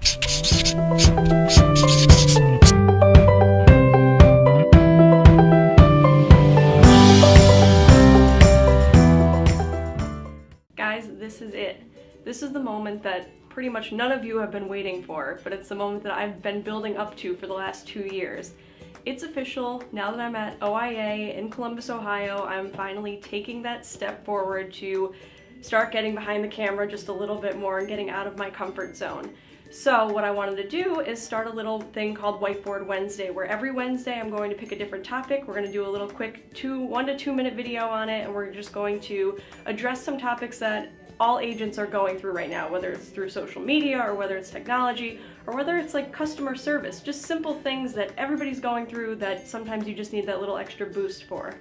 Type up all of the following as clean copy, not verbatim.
Guys, this is it. This is the moment that pretty much none of you have been waiting for, but it's the moment that I've been building up to for the last 2 years. It's official. Now that I'm at OIA in Columbus, Ohio, I'm finally taking that step forward to start getting behind the camera just a little bit more and getting out of my comfort zone. So what I wanted to do is start a little thing called Whiteboard Wednesday, where every Wednesday I'm going to pick a different topic. We're going to do a little quick 1 to 2 minute video on it, and we're just going to address some topics that all agents are going through right now, whether it's through social media or whether it's technology or whether it's like customer service, just simple things that everybody's going through that sometimes you just need that little extra boost for.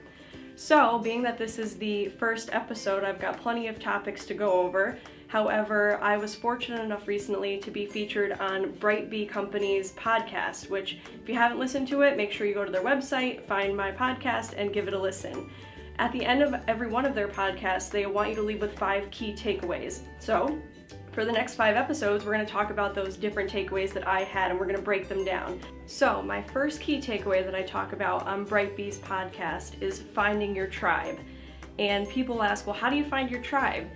So, being that this is the first episode, I've got plenty of topics to go over. However, I was fortunate enough recently to be featured on Bright Bee Company's podcast, which if you haven't listened to it, make sure you go to their website, find my podcast, and give it a listen. At the end of every one of their podcasts, they want you to leave with 5 key takeaways. So, for the next 5 episodes, we're going to talk about those different takeaways that I had, and we're going to break them down. So, my first key takeaway that I talk about on Bright Bee's podcast is finding your tribe. And people ask, well, how do you find your tribe?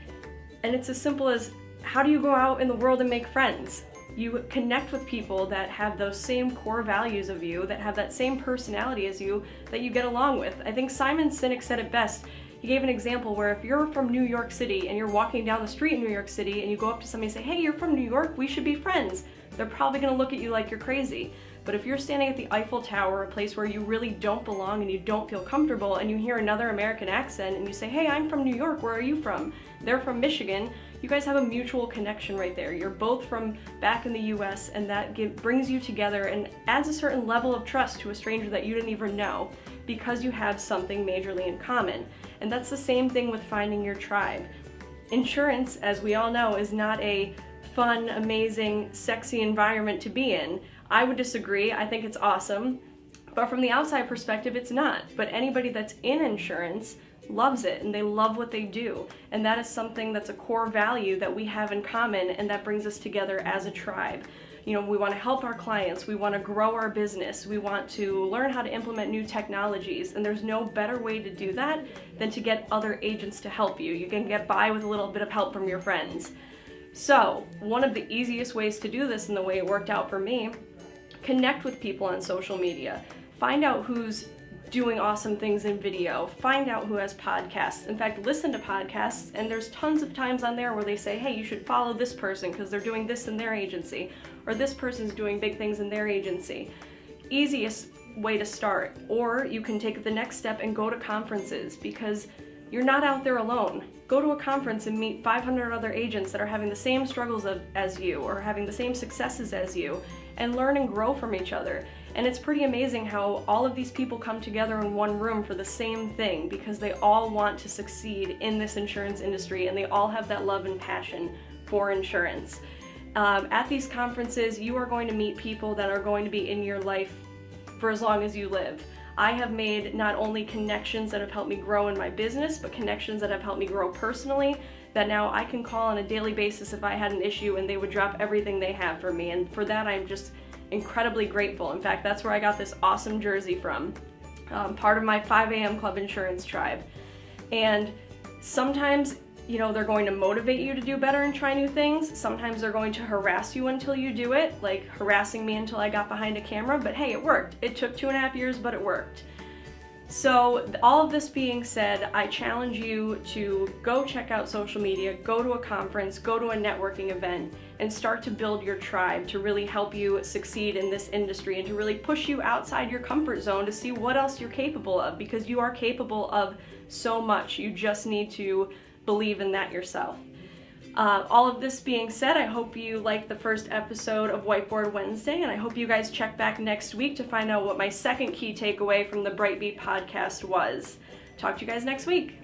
And it's as simple as, how do you go out in the world and make friends? You connect with people that have those same core values of you, that have that same personality as you, that you get along with. I think Simon Sinek said it best. He gave an example where if you're from New York City and you're walking down the street in New York City and you go up to somebody and say, hey, you're from New York, we should be friends. They're probably gonna look at you like you're crazy. But if you're standing at the Eiffel Tower, a place where you really don't belong and you don't feel comfortable, and you hear another American accent and you say, hey, I'm from New York, where are you from? They're from Michigan. You guys have a mutual connection right there. You're both from back in the US, and that brings you together and adds a certain level of trust to a stranger that you didn't even know because you have something majorly in common. And that's the same thing with finding your tribe. Insurance, as we all know, is not a fun, amazing, sexy environment to be in. I would disagree. I think it's awesome. But from the outside perspective, it's not. But anybody that's in insurance loves it, and they love what they do. And that is something that's a core value that we have in common, and that brings us together as a tribe. You know, we want to help our clients, we want to grow our business, we want to learn how to implement new technologies, and there's no better way to do that than to get other agents to help you. You can get by with a little bit of help from your friends. So, one of the easiest ways to do this, and the way it worked out for me, connect with people on social media. Find out who's doing awesome things in video. Find out who has podcasts. In fact, listen to podcasts, and there's tons of times on there where they say, hey, you should follow this person because they're doing this in their agency, or this person's doing big things in their agency. Easiest way to start. Or you can take the next step and go to conferences, because you're not out there alone. Go to a conference and meet 500 other agents that are having the same struggles as you, or having the same successes as you, and learn and grow from each other. And it's pretty amazing how all of these people come together in one room for the same thing, because they all want to succeed in this insurance industry, and they all have that love and passion for insurance. At these conferences, you are going to meet people that are going to be in your life for as long as you live. I have made not only connections that have helped me grow in my business, but connections that have helped me grow personally, that now I can call on a daily basis if I had an issue, and they would drop everything they have for me. And for that, I'm just incredibly grateful. In fact, that's where I got this awesome jersey from, part of my 5 a.m. Club Insurance tribe. And sometimes, you know, they're going to motivate you to do better and try new things. Sometimes they're going to harass you until you do it, like harassing me until I got behind a camera, but hey, it worked. It took 2.5 years, but it worked. So all of this being said, I challenge you to go check out social media, go to a conference, go to a networking event, and start to build your tribe to really help you succeed in this industry and to really push you outside your comfort zone to see what else you're capable of, because you are capable of so much. You just need to believe in that yourself. All of this being said, I hope you liked the first episode of Whiteboard Wednesday, and I hope you guys check back next week to find out what my second key takeaway from the Bright Bee podcast was. Talk to you guys next week.